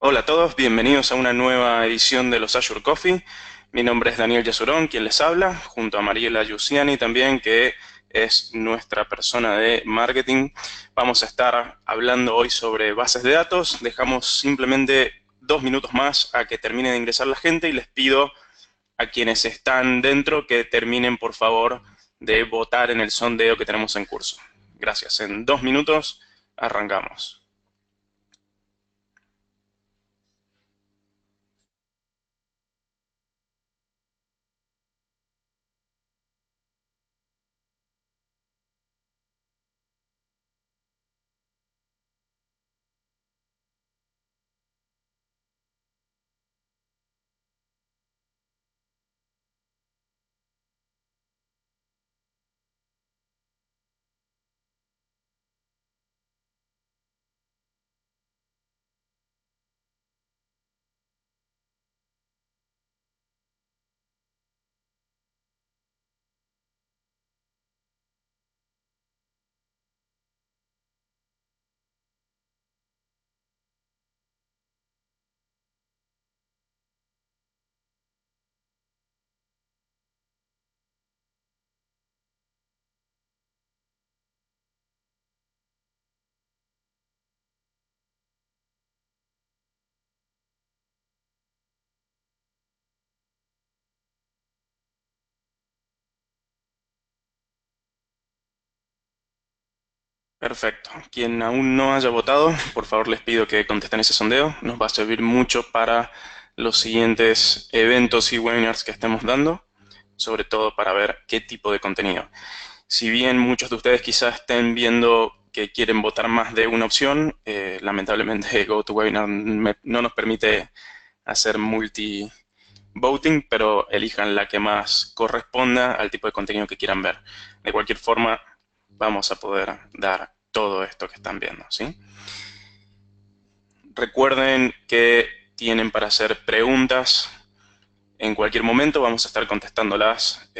Hola a todos, bienvenidos a una nueva edición de los Azure Coffee. Mi nombre es Daniel Yasurón, quien les habla, junto a Mariela Giussiani también, que es nuestra persona de marketing. Vamos a estar hablando hoy sobre bases de datos. Dejamos simplemente 2 minutos más a que termine de ingresar la gente y les pido a quienes están dentro que terminen, por favor, de votar en el sondeo que tenemos en curso. Gracias. En 2 minutos arrancamos. Perfecto. Quien aún no haya votado, por favor les pido que contesten ese sondeo. Nos va a servir mucho para los siguientes eventos y webinars que estemos dando, sobre todo para ver qué tipo de contenido. Si bien muchos de ustedes quizás estén viendo que quieren votar más de una opción, lamentablemente GoToWebinar no nos permite hacer multi-voting, pero elijan la que más corresponda al tipo de contenido que quieran ver. De cualquier forma, vamos a poder dar todo esto que están viendo, ¿sí? Recuerden que tienen para hacer preguntas en cualquier momento, vamos a estar contestándolas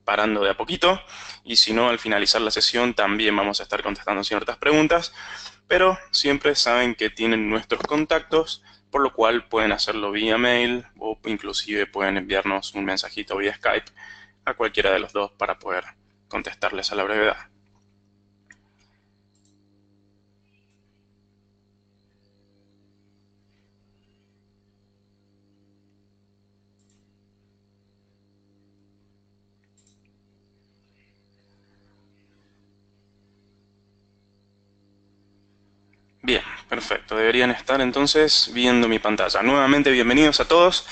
parando de a poquito, y si no, al finalizar la sesión también vamos a estar contestando ciertas preguntas, pero siempre saben que tienen nuestros contactos, por lo cual pueden hacerlo vía mail o inclusive pueden enviarnos un mensajito vía Skype a cualquiera de los dos para poder contestarles a la brevedad. Bien, perfecto. Deberían estar entonces viendo mi pantalla. Nuevamente, bienvenidos a todos.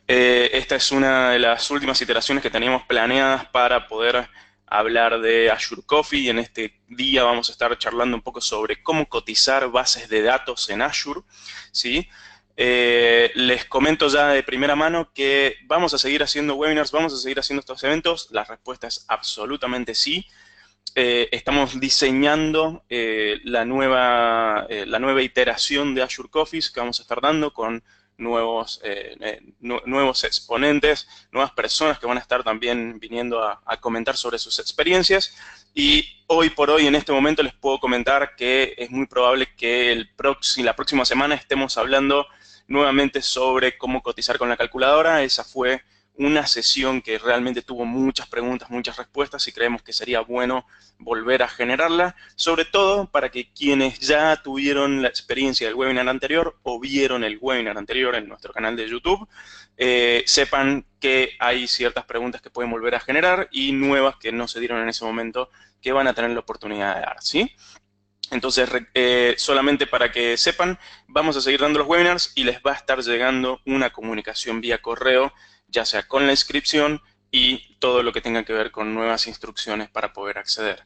Esta es una de las últimas iteraciones que teníamos planeadas para poder hablar de Azure Coffee. En este día vamos a estar charlando un poco sobre cómo cotizar bases de datos en Azure, ¿sí? Les comento ya de primera mano que vamos a seguir haciendo webinars, vamos a seguir haciendo estos eventos. La respuesta es absolutamente sí. Estamos diseñando la nueva iteración de Azure Coffee que vamos a estar dando con nuevos exponentes, nuevas personas que van a estar también viniendo a comentar sobre sus experiencias. Y hoy por hoy, en este momento, les puedo comentar que es muy probable que la próxima semana estemos hablando nuevamente sobre cómo cotizar con la calculadora. Esa fue una sesión que realmente tuvo muchas preguntas, muchas respuestas, y creemos que sería bueno volver a generarla, sobre todo para que quienes ya tuvieron la experiencia del webinar anterior o vieron el webinar anterior en nuestro canal de YouTube, sepan que hay ciertas preguntas que pueden volver a generar y nuevas que no se dieron en ese momento que van a tener la oportunidad de dar, ¿sí? Entonces, solamente para que sepan, vamos a seguir dando los webinars y les va a estar llegando una comunicación vía correo, ya sea con la inscripción y todo lo que tenga que ver con nuevas instrucciones para poder acceder.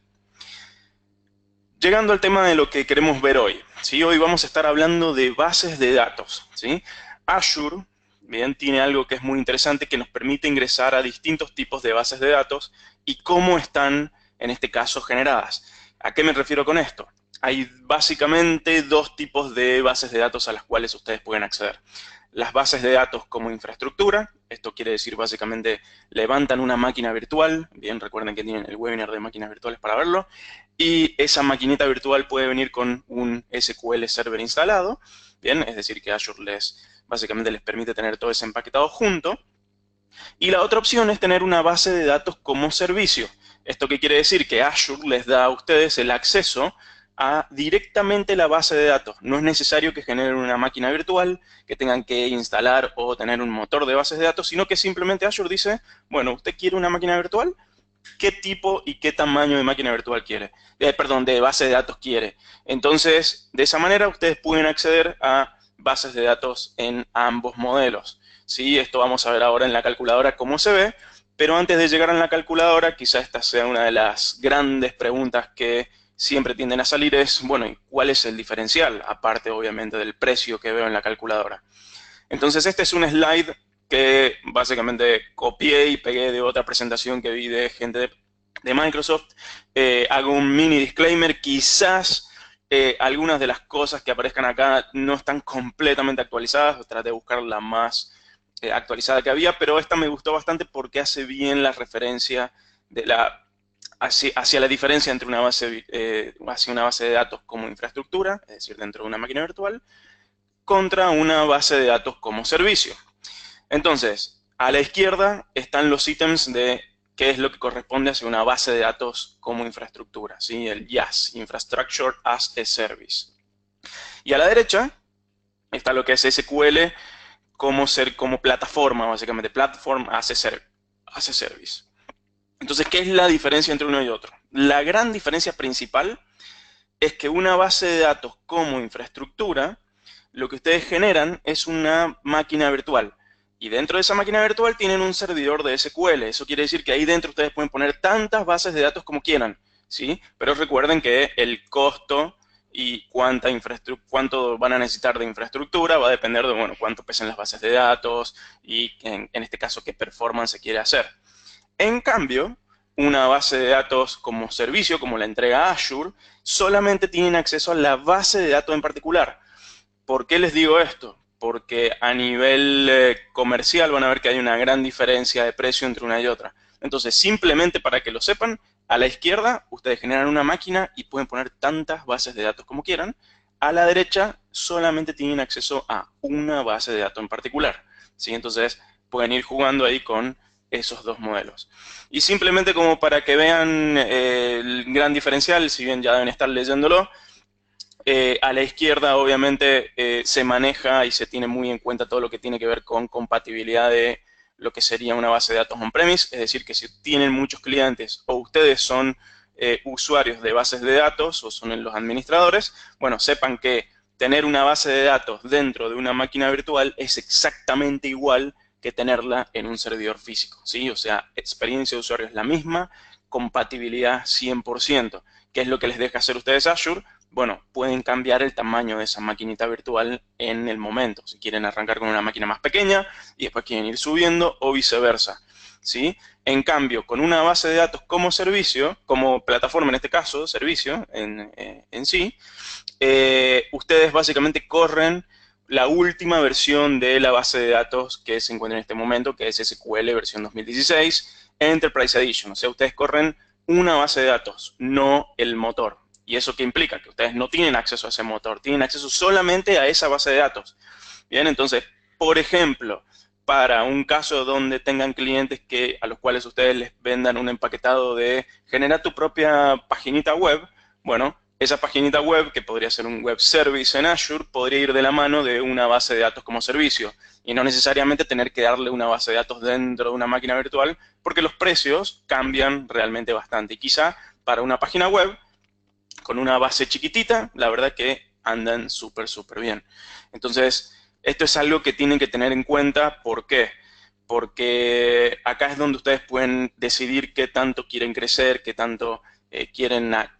Llegando al tema de lo que queremos ver hoy, ¿sí? Hoy vamos a estar hablando de bases de datos, ¿sí? Azure, bien, tiene algo que es muy interesante que nos permite ingresar a distintos tipos de bases de datos y cómo están, en este caso, generadas. ¿A qué me refiero con esto? Hay básicamente dos tipos de bases de datos a las cuales ustedes pueden acceder. las bases de datos como infraestructura. Esto quiere decir básicamente levantan una máquina virtual. Bien, recuerden que tienen el webinar de máquinas virtuales para verlo. Y esa maquinita virtual puede venir con un SQL Server instalado. Bien, es decir que Azure básicamente les permite tener todo ese empaquetado junto. Y la otra opción es tener una base de datos como servicio. ¿Esto qué quiere decir? Que Azure les da a ustedes el acceso a directamente la base de datos. No es necesario que generen una máquina virtual, que tengan que instalar o tener un motor de bases de datos, sino que simplemente Azure dice, bueno, ¿usted quiere una máquina virtual? ¿Qué tipo y qué tamaño de máquina virtual quiere? Perdón, de base de datos quiere. Entonces, de esa manera ustedes pueden acceder a bases de datos en ambos modelos. ¿Sí? Esto vamos a ver ahora en la calculadora cómo se ve, pero antes de llegar a la calculadora, quizá esta sea una de las grandes preguntas que siempre tienden a salir es, bueno, ¿y cuál es el diferencial? Aparte, obviamente, del precio que veo en la calculadora. Entonces, este es un slide que básicamente copié y pegué de otra presentación que vi de gente de Microsoft. Hago un mini disclaimer, quizás algunas de las cosas que aparezcan acá no están completamente actualizadas, traté de buscar la más actualizada que había, pero esta me gustó bastante porque hace bien la referencia de hacia la diferencia entre hacia una base de datos como infraestructura, es decir, dentro de una máquina virtual, contra una base de datos como servicio. Entonces, a la izquierda están los ítems de qué es lo que corresponde hacia una base de datos como infraestructura, ¿sí? El IaaS, Infrastructure as a Service. Y a la derecha está lo que es SQL como plataforma, básicamente, Platform as a Service. Entonces, ¿qué es la diferencia entre uno y otro? La gran diferencia principal es que una base de datos como infraestructura, lo que ustedes generan es una máquina virtual. Y dentro de esa máquina virtual tienen un servidor de SQL. Eso quiere decir que ahí dentro ustedes pueden poner tantas bases de datos como quieran, ¿sí? Pero recuerden que el costo y cuánto van a necesitar de infraestructura va a depender de, bueno, cuánto pesen las bases de datos y en este caso qué performance se quiere hacer. En cambio, una base de datos como servicio, como la entrega Azure, solamente tienen acceso a la base de datos en particular. ¿Por qué les digo esto? Porque a nivel comercial van a ver que hay una gran diferencia de precio entre una y otra. Entonces, simplemente para que lo sepan, a la izquierda ustedes generan una máquina y pueden poner tantas bases de datos como quieran. A la derecha solamente tienen acceso a una base de datos en particular, ¿sí? Entonces, pueden ir jugando ahí con esos dos modelos. Y simplemente como para que vean el gran diferencial, si bien ya deben estar leyéndolo, a la izquierda obviamente se maneja y se tiene muy en cuenta todo lo que tiene que ver con compatibilidad de lo que sería una base de datos on-premise, es decir, que si tienen muchos clientes o ustedes son usuarios de bases de datos o son los administradores, bueno, sepan que tener una base de datos dentro de una máquina virtual es exactamente igual que tenerla en un servidor físico, ¿sí? O sea, experiencia de usuario es la misma, compatibilidad 100%. ¿Qué es lo que les deja hacer ustedes Azure? Bueno, pueden cambiar el tamaño de esa maquinita virtual en el momento. Si quieren arrancar con una máquina más pequeña y después quieren ir subiendo o viceversa, ¿sí? En cambio, con una base de datos como servicio, como plataforma en este caso, servicio en sí, ustedes básicamente corren la última versión de la base de datos que se encuentra en este momento, que es SQL versión 2016, Enterprise Edition. O sea, ustedes corren una base de datos, no el motor. ¿Y eso qué implica? Que ustedes no tienen acceso a ese motor, tienen acceso solamente a esa base de datos. Bien, entonces, por ejemplo, para un caso donde tengan clientes a los cuales ustedes les vendan un empaquetado de genera tu propia paginita web, bueno, esa paginita web, que podría ser un web service en Azure, podría ir de la mano de una base de datos como servicio y no necesariamente tener que darle una base de datos dentro de una máquina virtual porque los precios cambian realmente bastante. Y quizá para una página web con una base chiquitita, la verdad que andan súper bien. Entonces, esto es algo que tienen que tener en cuenta. ¿Por qué? Porque acá es donde ustedes pueden decidir qué tanto quieren crecer, qué tanto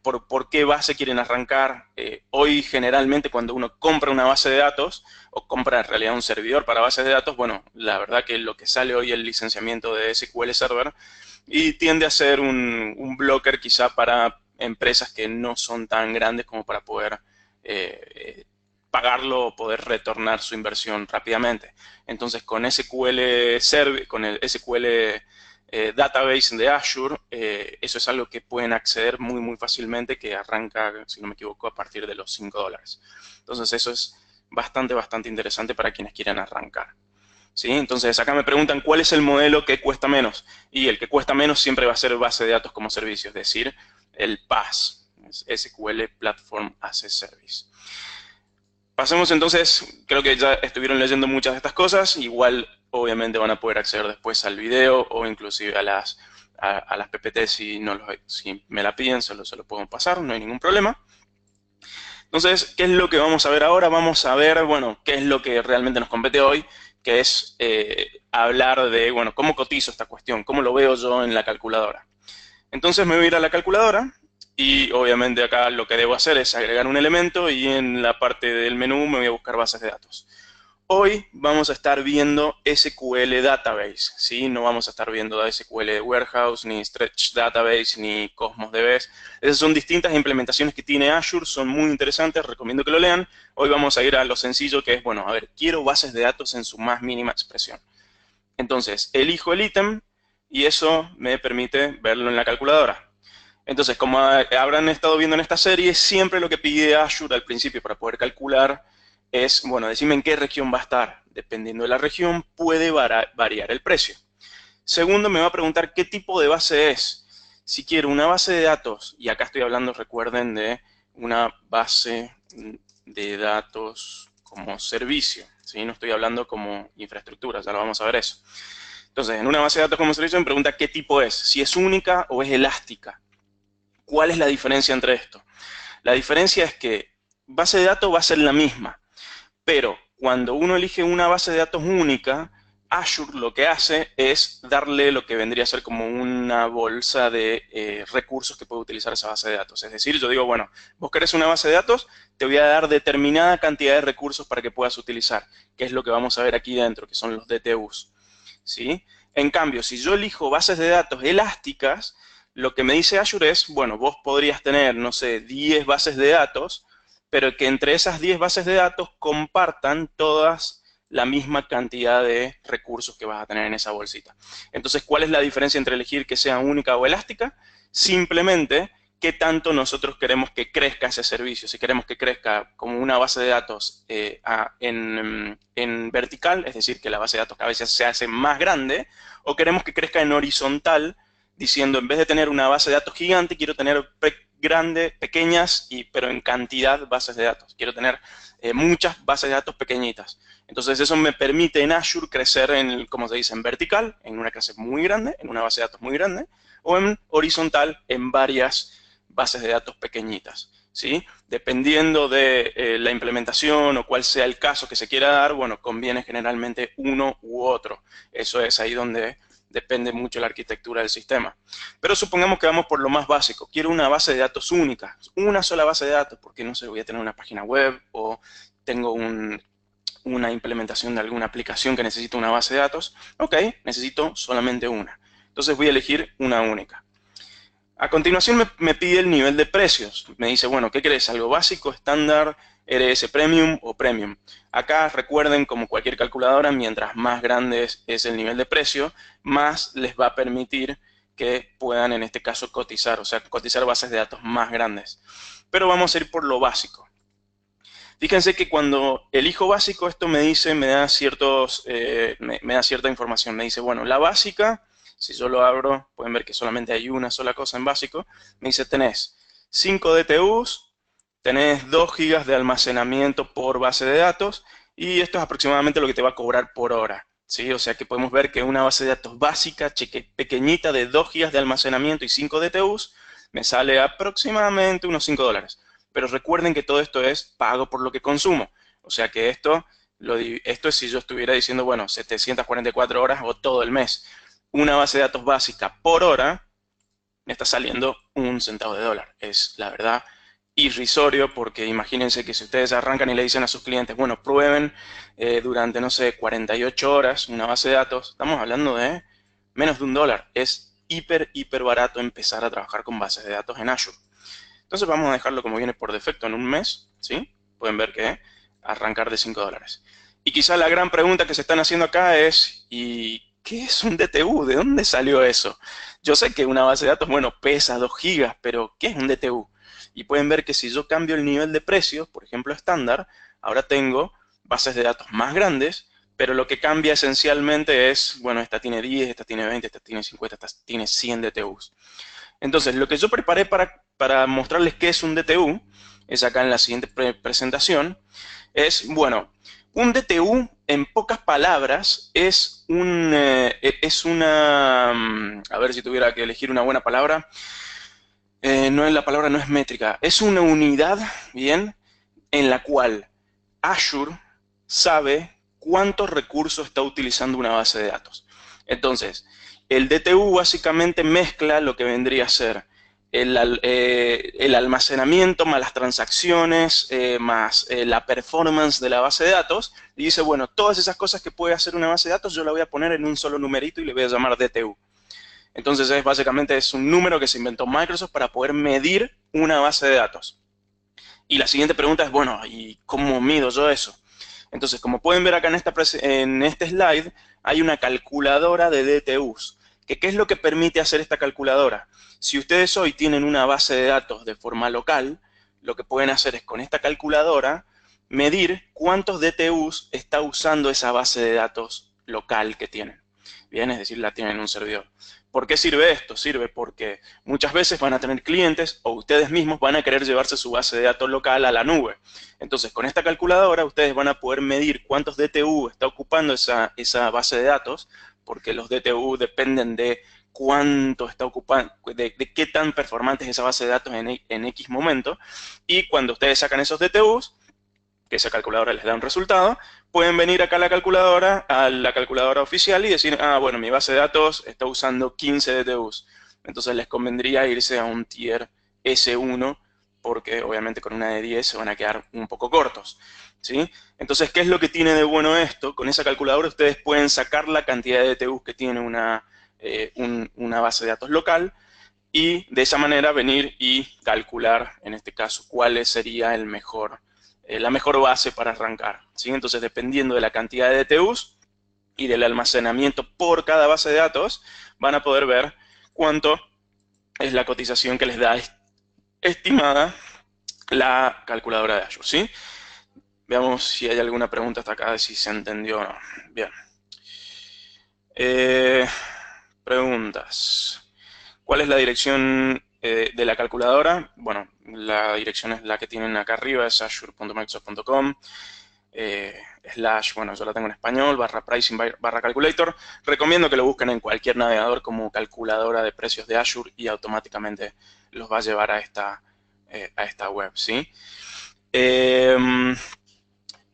por qué base quieren arrancar. Hoy generalmente cuando uno compra una base de datos o compra en realidad un servidor para bases de datos, bueno, la verdad que lo que sale hoy es el licenciamiento de SQL Server y tiende a ser un blocker quizá para empresas que no son tan grandes como para poder pagarlo o poder retornar su inversión rápidamente. Entonces, con SQL Server, con el SQL Database de Azure, eso es algo que pueden acceder muy fácilmente, que arranca, si no me equivoco, a partir de los $5. Entonces, eso es bastante interesante para quienes quieran arrancar. ¿Sí? Entonces, acá me preguntan cuál es el modelo que cuesta menos. Y el que cuesta menos siempre va a ser base de datos como servicio, es decir, el PaaS, SQL Platform as a Service. Pasemos entonces, creo que ya estuvieron leyendo muchas de estas cosas, igual obviamente van a poder acceder después al video o inclusive a las PPT si me la piden, se lo puedo pasar, no hay ningún problema. Entonces, ¿qué es lo que vamos a ver ahora? Vamos a ver, bueno, qué es lo que realmente nos compete hoy, que es hablar de, bueno, cómo cotizo esta cuestión, cómo lo veo yo en la calculadora. Entonces me voy a ir a la calculadora y obviamente acá lo que debo hacer es agregar un elemento y en la parte del menú me voy a buscar bases de datos. Hoy vamos a estar viendo SQL Database, ¿sí? No vamos a estar viendo SQL Warehouse, ni Stretch Database, ni Cosmos DBs. Esas son distintas implementaciones que tiene Azure, son muy interesantes, recomiendo que lo lean. Hoy vamos a ir a lo sencillo que es, bueno, a ver, quiero bases de datos en su más mínima expresión. Entonces, elijo el ítem y eso me permite verlo en la calculadora. Entonces, como habrán estado viendo en esta serie, siempre lo que pide Azure al principio para poder calcular es, bueno, decime en qué región va a estar. Dependiendo de la región, puede variar el precio. Segundo, me va a preguntar qué tipo de base es. Si quiero una base de datos, y acá estoy hablando, recuerden, de una base de datos como servicio, ¿sí? No estoy hablando como infraestructura, ya lo vamos a ver eso. Entonces, en una base de datos como servicio me pregunta qué tipo es, si es única o es elástica. ¿Cuál es la diferencia entre esto? La diferencia es que base de datos va a ser la misma, pero cuando uno elige una base de datos única, Azure lo que hace es darle lo que vendría a ser como una bolsa de recursos que puede utilizar esa base de datos. Es decir, yo digo, bueno, vos querés una base de datos, te voy a dar determinada cantidad de recursos para que puedas utilizar, que es lo que vamos a ver aquí dentro, que son los DTUs, ¿sí? En cambio, si yo elijo bases de datos elásticas, lo que me dice Azure es, bueno, vos podrías tener, no sé, 10 bases de datos, pero que entre esas 10 bases de datos compartan todas la misma cantidad de recursos que vas a tener en esa bolsita. Entonces, ¿cuál es la diferencia entre elegir que sea única o elástica? Simplemente, ¿qué tanto nosotros queremos que crezca ese servicio? Si queremos que crezca como una base de datos en vertical, es decir, que la base de datos cada vez se hace más grande, o queremos que crezca en horizontal, diciendo, en vez de tener una base de datos gigante, quiero tener pequeñas, pero en cantidad bases de datos. Quiero tener muchas bases de datos pequeñitas. Entonces eso me permite en Azure crecer en, como se dice, en vertical, en una clase muy grande, en una base de datos muy grande, o en horizontal, en varias bases de datos pequeñitas, ¿sí? Dependiendo de la implementación o cuál sea el caso que se quiera dar, bueno, conviene generalmente uno u otro. Eso es ahí donde depende mucho la arquitectura del sistema. Pero supongamos que vamos por lo más básico. Quiero una base de datos única, una sola base de datos, porque no sé, voy a tener una página web o tengo una implementación de alguna aplicación que necesita una base de datos. Ok, necesito solamente una. Entonces voy a elegir una única. A continuación me pide el nivel de precios. Me dice, bueno, ¿qué querés? ¿Algo básico, estándar, RS Premium o Premium? Acá recuerden, como cualquier calculadora, mientras más grande es el nivel de precio, más les va a permitir que puedan, en este caso, cotizar, o sea, cotizar bases de datos más grandes. Pero vamos a ir por lo básico. Fíjense que cuando elijo básico, esto me dice, me da cierta información. Me dice, bueno, la básica, si yo lo abro, pueden ver que solamente hay una sola cosa en básico. Me dice, tenés 5 DTUs, tenés 2 GB de almacenamiento por base de datos, y esto es aproximadamente lo que te va a cobrar por hora, ¿sí? O sea que podemos ver que una base de datos básica, pequeñita, de 2 GB de almacenamiento y 5 DTUs, me sale aproximadamente unos $5. Pero recuerden que todo esto es pago por lo que consumo. O sea que esto es si yo estuviera diciendo, bueno, 744 horas o todo el mes. Una base de datos básica por hora me está saliendo $0.01. Es, la verdad, irrisorio, porque imagínense que si ustedes arrancan y le dicen a sus clientes, bueno, prueben durante, no sé, 48 horas una base de datos, estamos hablando de menos de $1. Es hiper barato empezar a trabajar con bases de datos en Azure. Entonces vamos a dejarlo como viene por defecto en un mes, ¿sí? Pueden ver que arrancar de $5. Y quizá la gran pregunta que se están haciendo acá es, ¿y qué es un DTU? ¿De dónde salió eso? Yo sé que una base de datos, bueno, pesa 2 gigas, pero ¿qué es un DTU? Y pueden ver que si yo cambio el nivel de precios, por ejemplo, estándar, ahora tengo bases de datos más grandes, pero lo que cambia esencialmente es, bueno, esta tiene 10, esta tiene 20, esta tiene 50, esta tiene 100 DTUs. Entonces, lo que yo preparé para mostrarles qué es un DTU, es acá en la siguiente presentación, es, bueno, un DTU, en pocas palabras, es una, a ver si tuviera que elegir una buena palabra, no es la palabra, no es métrica, es una unidad, bien, en la cual Azure sabe cuántos recursos está utilizando una base de datos. Entonces, el DTU básicamente mezcla lo que vendría a ser el almacenamiento más las transacciones, más la performance de la base de datos, y dice, bueno, todas esas cosas que puede hacer una base de datos yo la voy a poner en un solo numerito y le voy a llamar DTU. Entonces, básicamente es un número que se inventó Microsoft para poder medir una base de datos. Y la siguiente pregunta es, bueno, ¿y cómo mido yo eso? Entonces, como pueden ver acá en este slide, hay una calculadora de DTUs. ¿Qué es lo que permite hacer esta calculadora? Si ustedes hoy tienen una base de datos de forma local, lo que pueden hacer es con esta calculadora medir cuántos DTUs está usando esa base de datos local que tienen. Bien, es decir, la tienen en un servidor. ¿Por qué sirve esto? Sirve porque muchas veces van a tener clientes o ustedes mismos van a querer llevarse su base de datos local a la nube. Entonces, con esta calculadora ustedes van a poder medir cuántos DTU está ocupando esa base de datos, porque los DTU dependen de cuánto está ocupando, de qué tan performante es esa base de datos en X momento. Y cuando ustedes sacan esos DTUs, que esa calculadora les da un resultado, pueden venir acá a la calculadora oficial y decir, ah, bueno, mi base de datos está usando 15 DTUs. Entonces les convendría irse a un tier S1, porque obviamente con una de 10 se van a quedar un poco cortos, ¿sí? Entonces, ¿qué es lo que tiene de bueno esto? Con esa calculadora ustedes pueden sacar la cantidad de DTUs que tiene una base de datos local, y de esa manera venir y calcular, en este caso, cuál sería la mejor base para arrancar, ¿sí? Entonces, dependiendo de la cantidad de DTUs y del almacenamiento por cada base de datos, van a poder ver cuánto es la cotización que les da estimada la calculadora de Azure, ¿sí? Veamos si hay alguna pregunta hasta acá, si se entendió o no. Bien. Preguntas. ¿Cuál es la dirección de la calculadora? Bueno, la dirección es la que tienen acá arriba, es azure.microsoft.com. Bueno, yo la tengo en español, /pricing /calculator. Recomiendo que lo busquen en cualquier navegador como calculadora de precios de Azure y automáticamente los va a llevar a esta web, ¿sí?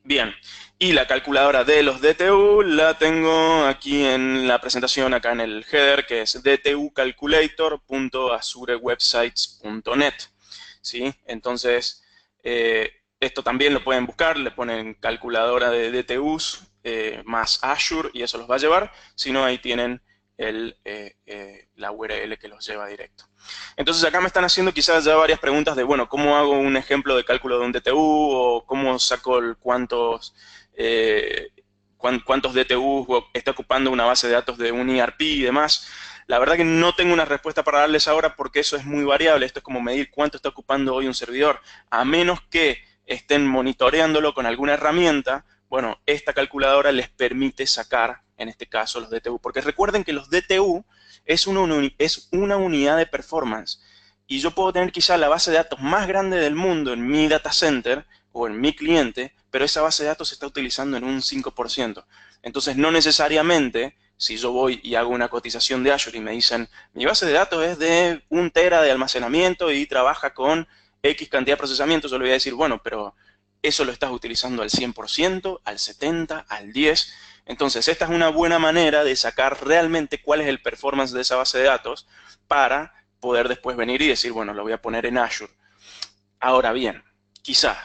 Bien, y la calculadora de los DTU la tengo aquí en la presentación, acá en el header, que es dtucalculator.azurewebsites.net, ¿sí? Entonces, esto también lo pueden buscar, le ponen calculadora de DTUs más Azure y eso los va a llevar. Si no, ahí tienen la URL que los lleva directo. Entonces acá me están haciendo quizás ya varias preguntas de, bueno, ¿cómo hago un ejemplo de cálculo de un DTU? O ¿cómo saco cuántos DTU está ocupando una base de datos de un ERP y demás? La verdad que no tengo una respuesta para darles ahora porque eso es muy variable. Esto es como medir cuánto está ocupando hoy un servidor. A menos que estén monitoreándolo con alguna herramienta, bueno, esta calculadora les permite sacar, en este caso, los DTU. Porque recuerden que los DTU es una unidad de performance. Y yo puedo tener quizá la base de datos más grande del mundo en mi data center o en mi cliente, pero esa base de datos se está utilizando en un 5%. Entonces, no necesariamente, si yo voy y hago una cotización de Azure y me dicen, mi base de datos es de 1 tera de almacenamiento y trabaja con X cantidad de procesamiento, yo le voy a decir, bueno, pero eso lo estás utilizando al 100%, al 70%, al 10%. Entonces, esta es una buena manera de sacar realmente cuál es el performance de esa base de datos para poder después venir y decir, bueno, lo voy a poner en Azure. Ahora bien, quizás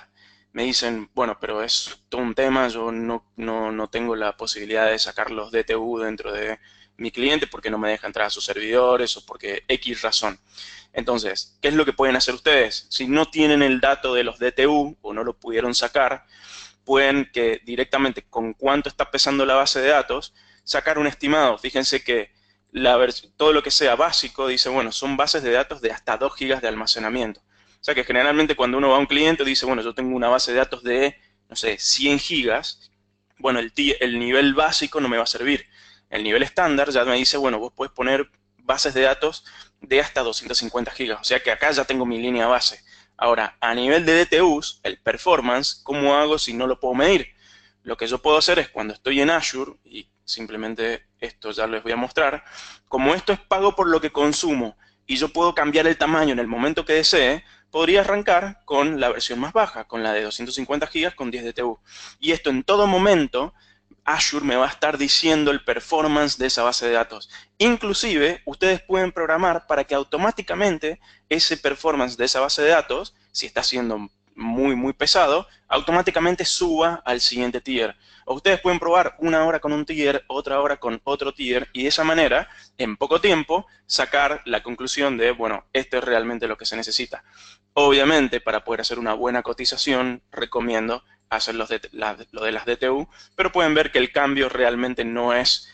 me dicen, bueno, pero es todo un tema, yo no tengo la posibilidad de sacar los DTU dentro de mi cliente porque no me deja entrar a sus servidores o porque X razón. Entonces, ¿qué es lo que pueden hacer ustedes? Si no tienen el dato de los DTU o no lo pudieron sacar, pueden que directamente con cuánto está pesando la base de datos, sacar un estimado. Fíjense que todo lo que sea básico dice, bueno, son bases de datos de hasta 2 gigas de almacenamiento. O sea que generalmente cuando uno va a un cliente dice, bueno, yo tengo una base de datos de, no sé, 100 gigas, bueno, el nivel básico no me va a servir. El nivel estándar ya me dice, bueno, vos podés poner bases de datos de hasta 250 gigas. O sea que acá ya tengo mi línea base. Ahora, a nivel de DTUs, el performance, ¿cómo hago si no lo puedo medir? Lo que yo puedo hacer es cuando estoy en Azure, y simplemente esto ya les voy a mostrar, como esto es pago por lo que consumo, y yo puedo cambiar el tamaño en el momento que desee, podría arrancar con la versión más baja, con la de 250 gigas con 10 DTU. Y esto en todo momento, Azure me va a estar diciendo el performance de esa base de datos. Inclusive, ustedes pueden programar para que automáticamente ese performance de esa base de datos, si está siendo muy pesado, automáticamente suba al siguiente tier. O ustedes pueden probar una hora con un tier, otra hora con otro tier, y de esa manera, en poco tiempo, sacar la conclusión de, bueno, esto es realmente lo que se necesita. Obviamente, para poder hacer una buena cotización, recomiendo hacer lo de las DTU, pero pueden ver que el cambio realmente no es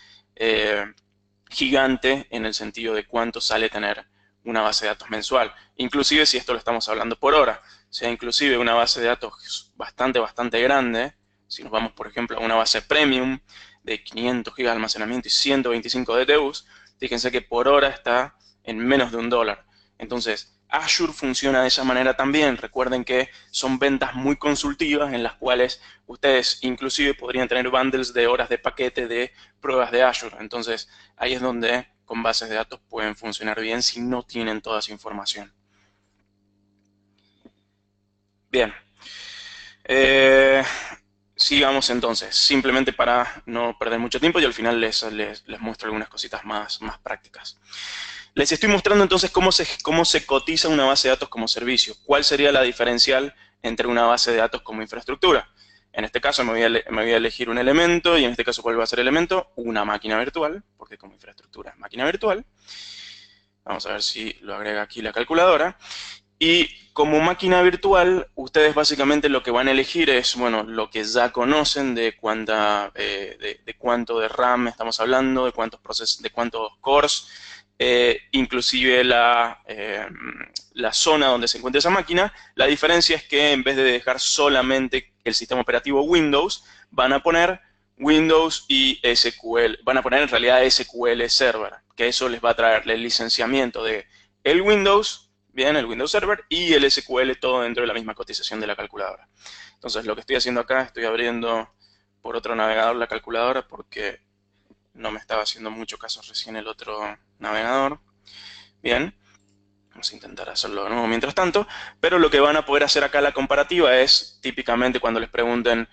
gigante en el sentido de cuánto sale tener una base de datos mensual. Inclusive si esto lo estamos hablando por hora. O sea, inclusive una base de datos bastante grande, si nos vamos, por ejemplo, a una base premium de 500 GB de almacenamiento y 125 DTUs, fíjense que por hora está en menos de $1. Entonces, Azure funciona de esa manera también. Recuerden que son ventas muy consultivas en las cuales ustedes inclusive podrían tener bundles de horas de paquete de pruebas de Azure. Entonces, ahí es donde con bases de datos pueden funcionar bien si no tienen toda esa información. Bien. Sigamos entonces, simplemente para no perder mucho tiempo y al final les muestro algunas cositas más prácticas. Les estoy mostrando entonces cómo se cotiza una base de datos como servicio. ¿Cuál sería la diferencial entre una base de datos como infraestructura? En este caso me voy a elegir un elemento y en este caso ¿cuál va a ser el elemento? Una máquina virtual, porque como infraestructura es máquina virtual. Vamos a ver si lo agrega aquí la calculadora. Y como máquina virtual, ustedes básicamente lo que van a elegir es, bueno, lo que ya conocen de cuánto de RAM estamos hablando, de cuántos cores, inclusive la zona donde se encuentra esa máquina. La diferencia es que en vez de dejar solamente el sistema operativo Windows, van a poner Windows y SQL, van a poner en realidad SQL Server, que eso les va a traer el licenciamiento de el Windows, bien, el Windows Server y el SQL todo dentro de la misma cotización de la calculadora. Entonces lo que estoy haciendo acá, estoy abriendo por otro navegador la calculadora porque no me estaba haciendo mucho caso recién el otro navegador. Bien, vamos a intentar hacerlo de nuevo mientras tanto, pero lo que van a poder hacer acá la comparativa es, típicamente cuando les pregunten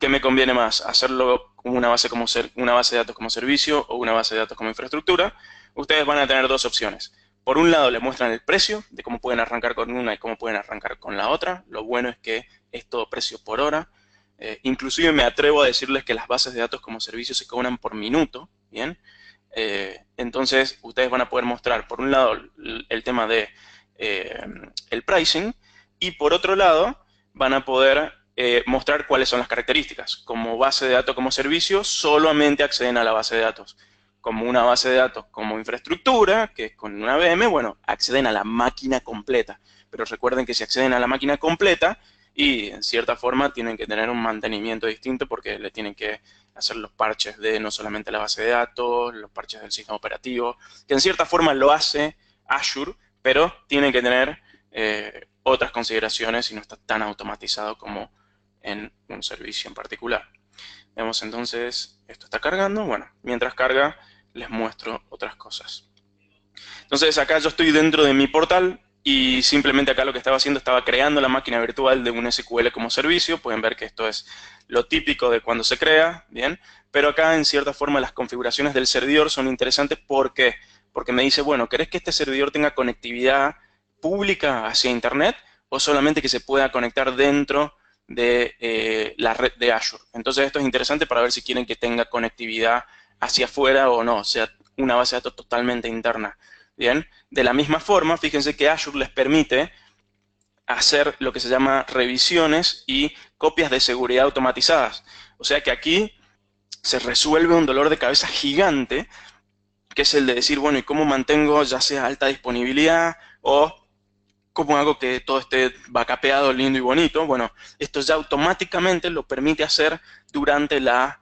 ¿qué me conviene más? ¿Hacerlo como una base de datos como servicio o una base de datos como infraestructura? Ustedes van a tener dos opciones. Por un lado, les muestran el precio de cómo pueden arrancar con una y cómo pueden arrancar con la otra. Lo bueno es que es todo precio por hora. Inclusive me atrevo a decirles que las bases de datos como servicio se cobran por minuto, ¿bien? Entonces, ustedes van a poder mostrar, por un lado, el tema de el pricing y por otro lado, van a poder mostrar cuáles son las características. Como base de datos como servicio, solamente acceden a la base de datos. Como una base de datos como infraestructura, que es con una VM, bueno, acceden a la máquina completa. Pero recuerden que si acceden a la máquina completa, y en cierta forma tienen que tener un mantenimiento distinto porque le tienen que hacer los parches de no solamente la base de datos, los parches del sistema operativo, que en cierta forma lo hace Azure, pero tienen que tener otras consideraciones y no está tan automatizado como en un servicio en particular. Vemos entonces, esto está cargando. Bueno, mientras carga, les muestro otras cosas. Entonces acá yo estoy dentro de mi portal y simplemente acá lo que estaba haciendo, estaba creando la máquina virtual de un SQL como servicio. Pueden ver que esto es lo típico de cuando se crea, ¿bien? Pero acá en cierta forma las configuraciones del servidor son interesantes. ¿Por qué? Porque me dice, bueno, ¿querés que este servidor tenga conectividad pública hacia Internet o solamente que se pueda conectar dentro de la red de Azure? Entonces esto es interesante para ver si quieren que tenga conectividad hacia afuera o no, o sea, una base de datos totalmente interna. Bien, de la misma forma, fíjense que Azure les permite hacer lo que se llama revisiones y copias de seguridad automatizadas. O sea que aquí se resuelve un dolor de cabeza gigante, que es el de decir, bueno, ¿y cómo mantengo ya sea alta disponibilidad o cómo hago que todo esté backupeado, lindo y bonito? Bueno, esto ya automáticamente lo permite hacer durante la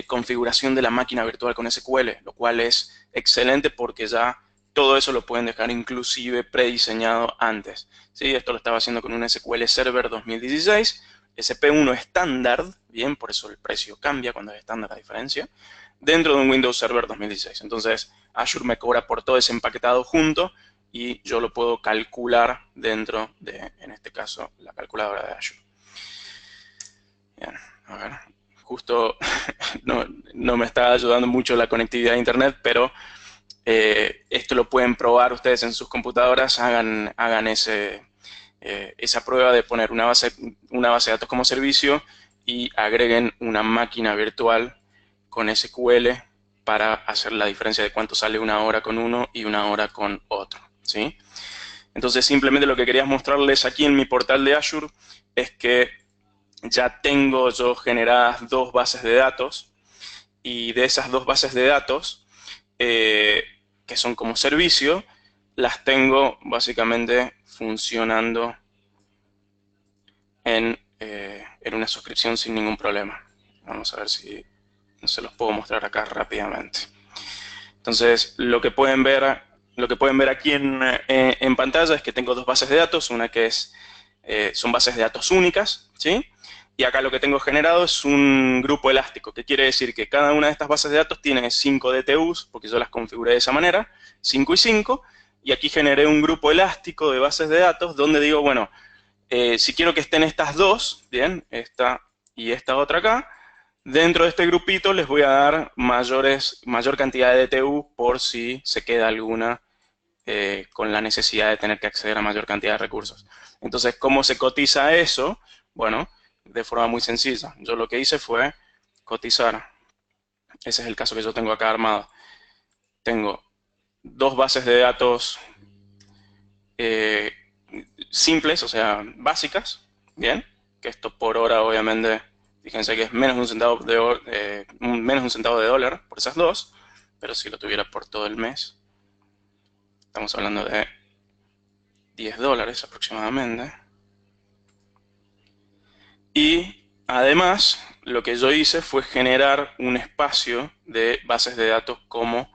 configuración de la máquina virtual con SQL, lo cual es excelente porque ya todo eso lo pueden dejar inclusive prediseñado antes. ¿Sí? Esto lo estaba haciendo con un SQL Server 2016, SP1 estándar, bien, por eso el precio cambia cuando es estándar la diferencia, dentro de un Windows Server 2016. Entonces, Azure me cobra por todo ese empaquetado junto y yo lo puedo calcular dentro de, en este caso, la calculadora de Azure. Bien, a ver, justo no me está ayudando mucho la conectividad a Internet, pero esto lo pueden probar ustedes en sus computadoras, hagan esa prueba de poner una base de datos como servicio y agreguen una máquina virtual con SQL para hacer la diferencia de cuánto sale una hora con uno y una hora con otro, ¿sí? Entonces, simplemente lo que quería mostrarles aquí en mi portal de Azure es que ya tengo yo generadas 2 bases de datos, y de esas 2 bases de datos, que son como servicio, las tengo básicamente funcionando en una suscripción sin ningún problema. Vamos a ver si se los puedo mostrar acá rápidamente. Entonces, lo que pueden ver aquí en pantalla es que tengo 2 bases de datos, una que son bases de datos únicas, ¿sí? Y acá lo que tengo generado es un grupo elástico, que quiere decir que cada una de estas bases de datos tiene 5 DTUs, porque yo las configuré de esa manera, 5 y 5, y aquí generé un grupo elástico de bases de datos donde digo, bueno, si quiero que estén estas dos, bien, esta y esta otra acá, dentro de este grupito les voy a dar mayor cantidad de DTU por si se queda alguna con la necesidad de tener que acceder a mayor cantidad de recursos. Entonces, ¿cómo se cotiza eso? Bueno, de forma muy sencilla. Yo lo que hice fue cotizar. Ese es el caso que yo tengo acá armado. Tengo 2 bases de datos simples, o sea, básicas, bien, que esto por hora obviamente, fíjense que es menos de un centavo de dólar por esas 2, pero si lo tuviera por todo el mes, estamos hablando de $10 aproximadamente. Y además, lo que yo hice fue generar un espacio de bases de datos como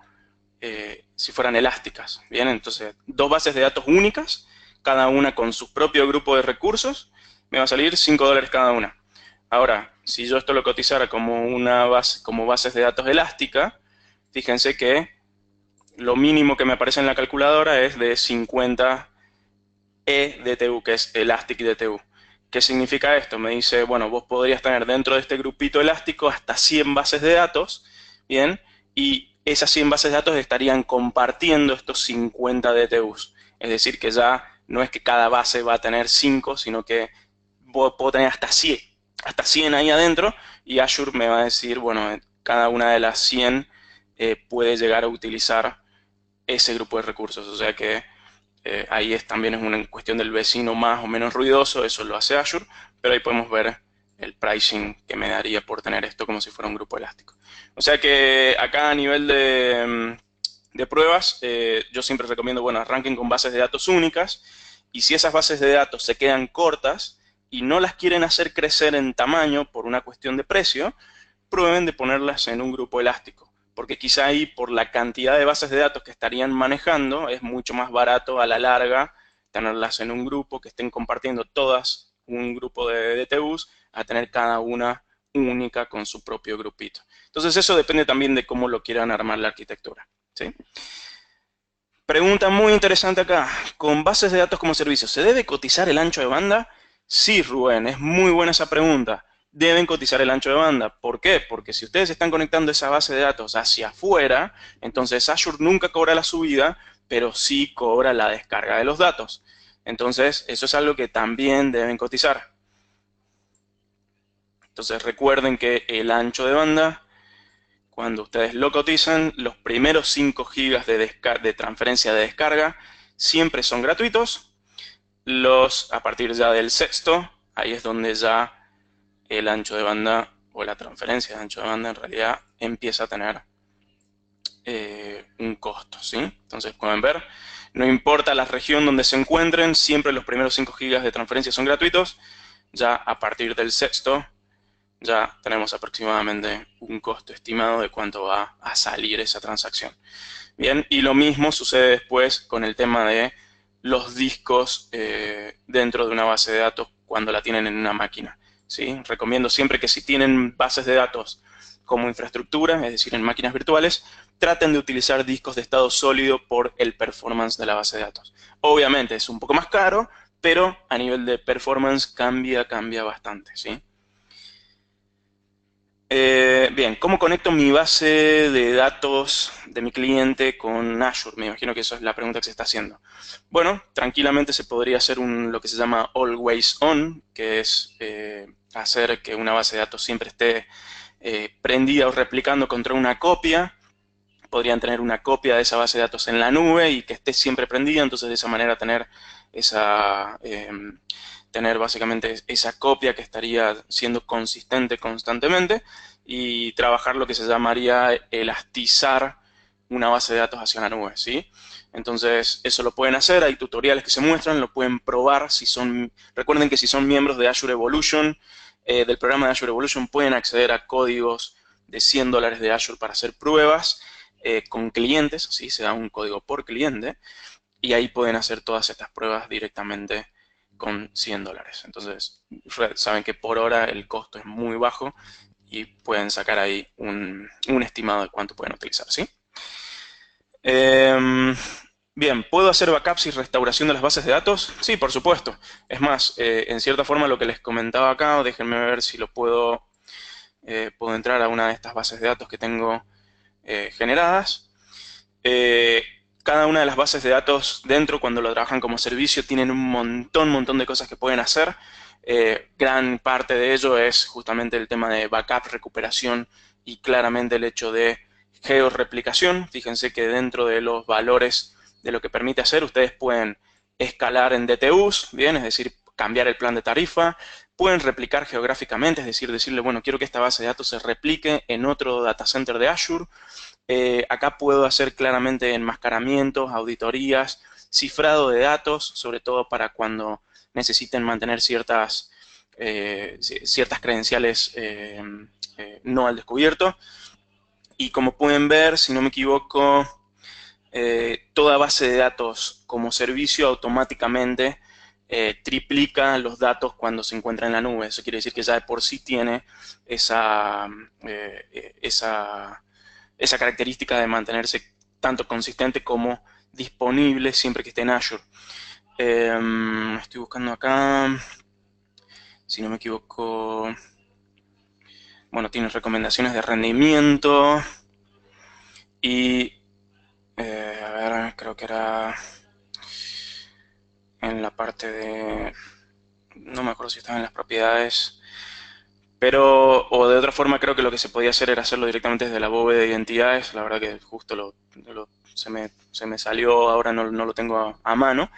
si fueran elásticas. Bien, entonces 2 bases de datos únicas, cada una con su propio grupo de recursos, me va a salir $5 cada una. Ahora, si yo esto lo cotizara como bases de datos elástica, fíjense que lo mínimo que me aparece en la calculadora es de 50 eDTU, que es Elastic DTU. ¿Qué significa esto? Me dice, bueno, vos podrías tener dentro de este grupito elástico hasta 100 bases de datos, ¿bien? Y esas 100 bases de datos estarían compartiendo estos 50 DTUs. Es decir, que ya no es que cada base va a tener 5, sino que puedo tener hasta 100 ahí adentro, y Azure me va a decir, bueno, cada una de las 100 puede llegar a utilizar ese grupo de recursos. O sea que ahí también es una cuestión del vecino más o menos ruidoso, eso lo hace Azure, pero ahí podemos ver el pricing que me daría por tener esto como si fuera un grupo elástico. O sea que acá a nivel de pruebas, yo siempre recomiendo, bueno, arranquen con bases de datos únicas, y si esas bases de datos se quedan cortas y no las quieren hacer crecer en tamaño por una cuestión de precio, prueben de ponerlas en un grupo elástico. Porque quizá ahí, por la cantidad de bases de datos que estarían manejando, es mucho más barato a la larga tenerlas en un grupo, que estén compartiendo todas un grupo de DTUs, a tener cada una única con su propio grupito. Entonces eso depende también de cómo lo quieran armar la arquitectura, ¿sí? Pregunta muy interesante acá. Con bases de datos como servicio, ¿se debe cotizar el ancho de banda? Sí, Rubén, es muy buena esa pregunta. Deben cotizar el ancho de banda. ¿Por qué? Porque si ustedes están conectando esa base de datos hacia afuera, entonces Azure nunca cobra la subida, pero sí cobra la descarga de los datos. Entonces, eso es algo que también deben cotizar. Entonces, recuerden que el ancho de banda, cuando ustedes lo cotizan, los primeros 5 GB de transferencia de descarga siempre son gratuitos, a partir ya del sexto, ahí es donde ya el ancho de banda o la transferencia de ancho de banda en realidad empieza a tener un costo, ¿sí? Entonces pueden ver, no importa la región donde se encuentren, siempre los primeros 5 GB de transferencia son gratuitos. Ya a partir del sexto, ya tenemos aproximadamente un costo estimado de cuánto va a salir esa transacción. Bien, y lo mismo sucede después con el tema de los discos dentro de una base de datos cuando la tienen en una máquina, ¿sí? Recomiendo siempre que si tienen bases de datos como infraestructura, es decir, en máquinas virtuales, traten de utilizar discos de estado sólido por el performance de la base de datos. Obviamente es un poco más caro, pero a nivel de performance cambia bastante, ¿sí? Bien, ¿cómo conecto mi base de datos de mi cliente con Azure? Me imagino que eso es la pregunta que se está haciendo. Bueno, tranquilamente se podría hacer lo que se llama always on, que es hacer que una base de datos siempre esté prendida o replicando contra una copia. Podrían tener una copia de esa base de datos en la nube y que esté siempre prendida, entonces de esa manera tener básicamente esa copia que estaría siendo consistente constantemente y trabajar lo que se llamaría elastizar una base de datos hacia la nube, ¿sí? Entonces, eso lo pueden hacer, hay tutoriales que se muestran, lo pueden probar recuerden que si son miembros de Azure Evolution, del programa de Azure Evolution, pueden acceder a códigos de $100 de Azure para hacer pruebas con clientes, ¿sí? Se da un código por cliente, y ahí pueden hacer todas estas pruebas directamente con $100. Entonces, saben que por hora el costo es muy bajo y pueden sacar ahí un estimado de cuánto pueden utilizar, ¿sí? Bien, ¿puedo hacer backups y restauración de las bases de datos? Sí, por supuesto. Es más, en cierta forma lo que les comentaba acá, déjenme ver si puedo entrar a una de estas bases de datos que tengo generadas. Cada una de las bases de datos dentro, cuando lo trabajan como servicio, tienen un montón de cosas que pueden hacer. Gran parte de ello es justamente el tema de backup, recuperación y claramente el hecho de georreplicación. Fíjense que dentro de los valores de lo que permite hacer, ustedes pueden escalar en DTUs, bien, es decir, cambiar el plan de tarifa. Pueden replicar geográficamente, es decir, decirle, bueno, quiero que esta base de datos se replique en otro data center de Azure. Acá puedo hacer claramente enmascaramientos, auditorías, cifrado de datos, sobre todo para cuando necesiten mantener ciertas credenciales no al descubierto. Y como pueden ver, si no me equivoco, toda base de datos como servicio automáticamente triplica los datos cuando se encuentra en la nube. Eso quiere decir que ya de por sí tiene esa característica de mantenerse tanto consistente como disponible siempre que esté en Azure. Estoy buscando acá, si no me equivoco, bueno, tiene recomendaciones de rendimiento y, a ver, creo que era en la parte de, no me acuerdo si estaba en las propiedades, pero, o de otra forma creo que lo que se podía hacer era hacerlo directamente desde la bóveda de identidades. La verdad que justo se me salió, ahora no lo tengo a mano.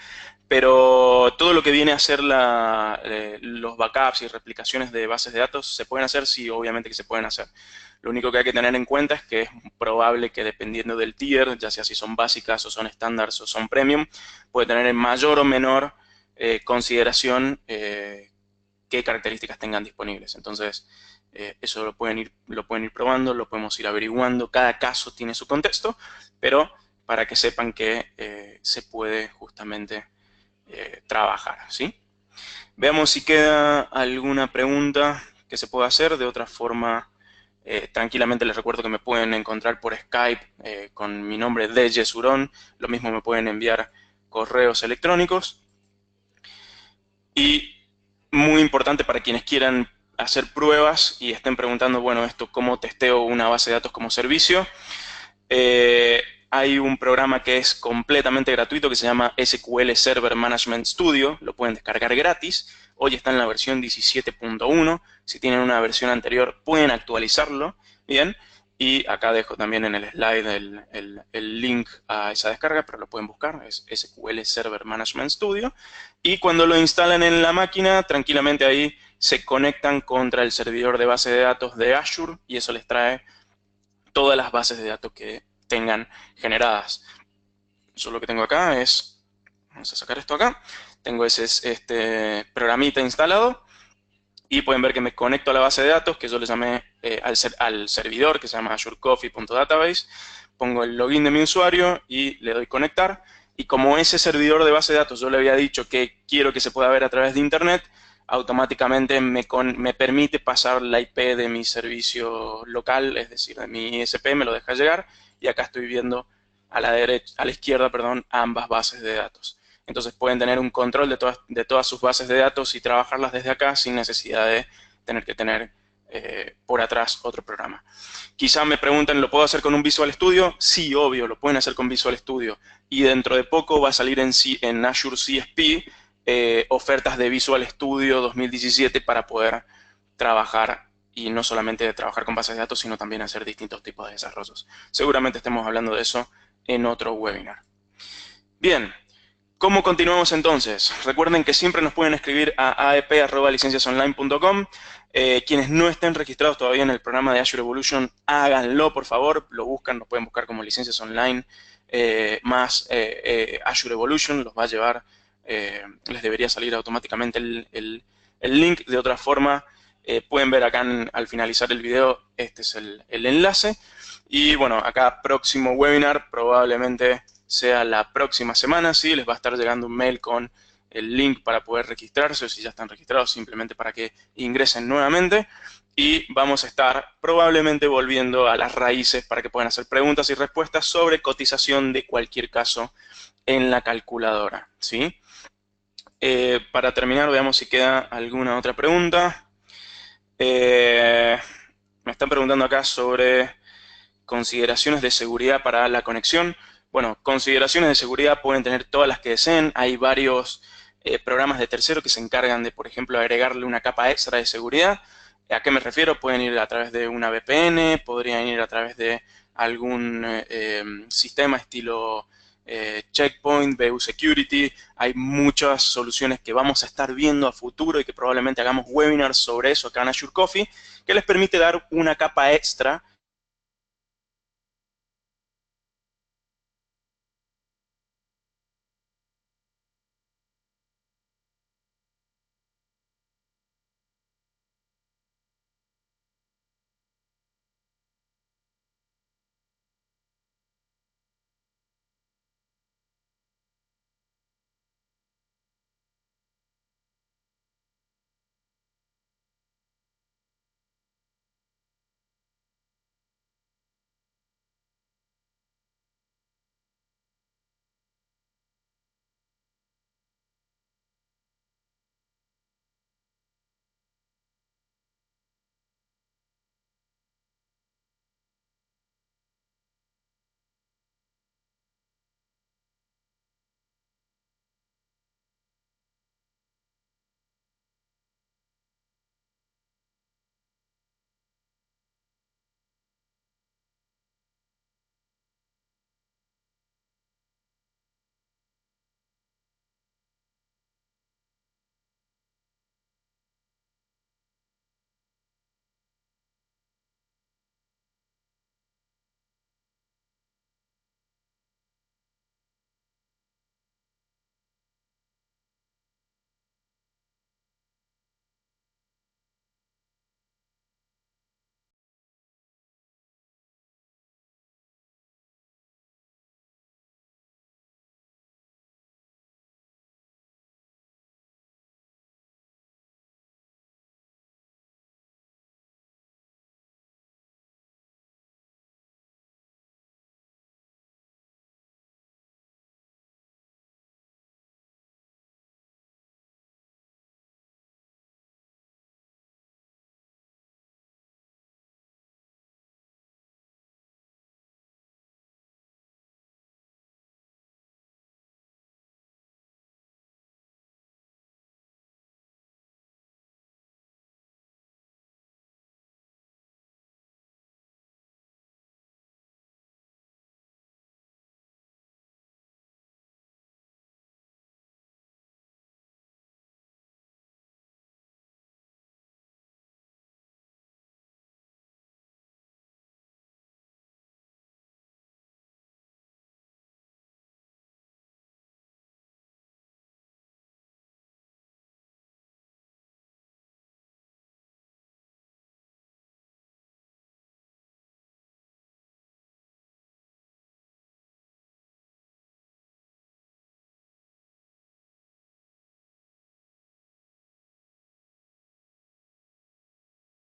Pero todo lo que viene a ser los backups y replicaciones de bases de datos se pueden hacer, sí, obviamente que se pueden hacer. Lo único que hay que tener en cuenta es que es probable que dependiendo del tier, ya sea si son básicas o son estándares o son premium, puede tener en mayor o menor consideración qué características tengan disponibles. Entonces, eso lo pueden ir probando, lo podemos ir averiguando. Cada caso tiene su contexto, pero para que sepan que se puede justamente trabajar, ¿sí? Veamos si queda alguna pregunta que se pueda hacer. De otra forma, tranquilamente les recuerdo que me pueden encontrar por Skype con mi nombre de Yesurón. Lo mismo me pueden enviar correos electrónicos. Y muy importante para quienes quieran hacer pruebas y estén preguntando, bueno, esto, ¿cómo testeo una base de datos como servicio? Hay un programa que es completamente gratuito que se llama SQL Server Management Studio. Lo pueden descargar gratis. Hoy está en la versión 17.1. Si tienen una versión anterior, pueden actualizarlo. Bien. Y acá dejo también en el slide el link a esa descarga, pero lo pueden buscar, es SQL Server Management Studio. Y cuando lo instalan en la máquina, tranquilamente ahí se conectan contra el servidor de base de datos de Azure y eso les trae todas las bases de datos que tengan generadas. Yo lo que tengo acá es, vamos a sacar esto acá, tengo este programita instalado y pueden ver que me conecto a la base de datos, que yo le llamé al servidor, que se llama azurecoffee.database, pongo el login de mi usuario y le doy conectar, y como ese servidor de base de datos yo le había dicho que quiero que se pueda ver a través de internet, automáticamente me permite pasar la IP de mi servicio local, es decir, de mi ISP, me lo deja llegar, y acá estoy viendo a la izquierda, perdón, ambas bases de datos. Entonces pueden tener un control de todas sus bases de datos y trabajarlas desde acá sin necesidad de tener que tener por atrás otro programa. Quizá me pregunten, ¿lo puedo hacer con un Visual Studio? Sí, obvio, lo pueden hacer con Visual Studio. Y dentro de poco va a salir en Azure CSP ofertas de Visual Studio 2017 para poder trabajar y no solamente trabajar con bases de datos, sino también hacer distintos tipos de desarrollos. Seguramente estemos hablando de eso en otro webinar. Bien, ¿cómo continuamos entonces? Recuerden que siempre nos pueden escribir a aep@licenciasonline.com. Quienes no estén registrados todavía en el programa de Azure Evolution, háganlo, por favor. Lo buscan, nos pueden buscar como Licencias Online más Azure Evolution. Los va a llevar, les debería salir automáticamente el link. De otra forma, pueden ver acá al finalizar el video, este es el enlace. Y bueno, acá próximo webinar probablemente sea la próxima semana, ¿sí? Les va a estar llegando un mail con el link para poder registrarse, o si ya están registrados, simplemente para que ingresen nuevamente. Y vamos a estar probablemente volviendo a las raíces para que puedan hacer preguntas y respuestas sobre cotización de cualquier caso en la calculadora, ¿sí? Para terminar, veamos si queda alguna otra pregunta. Me están preguntando acá sobre consideraciones de seguridad para la conexión. Bueno, consideraciones de seguridad pueden tener todas las que deseen. Hay varios programas de tercero que se encargan de, por ejemplo, agregarle una capa extra de seguridad. ¿A qué me refiero? Pueden ir a través de una VPN, podrían ir a través de algún sistema estilo Checkpoint, BU Security. Hay muchas soluciones que vamos a estar viendo a futuro y que probablemente hagamos webinars sobre eso acá en Azure Coffee, que les permite dar una capa extra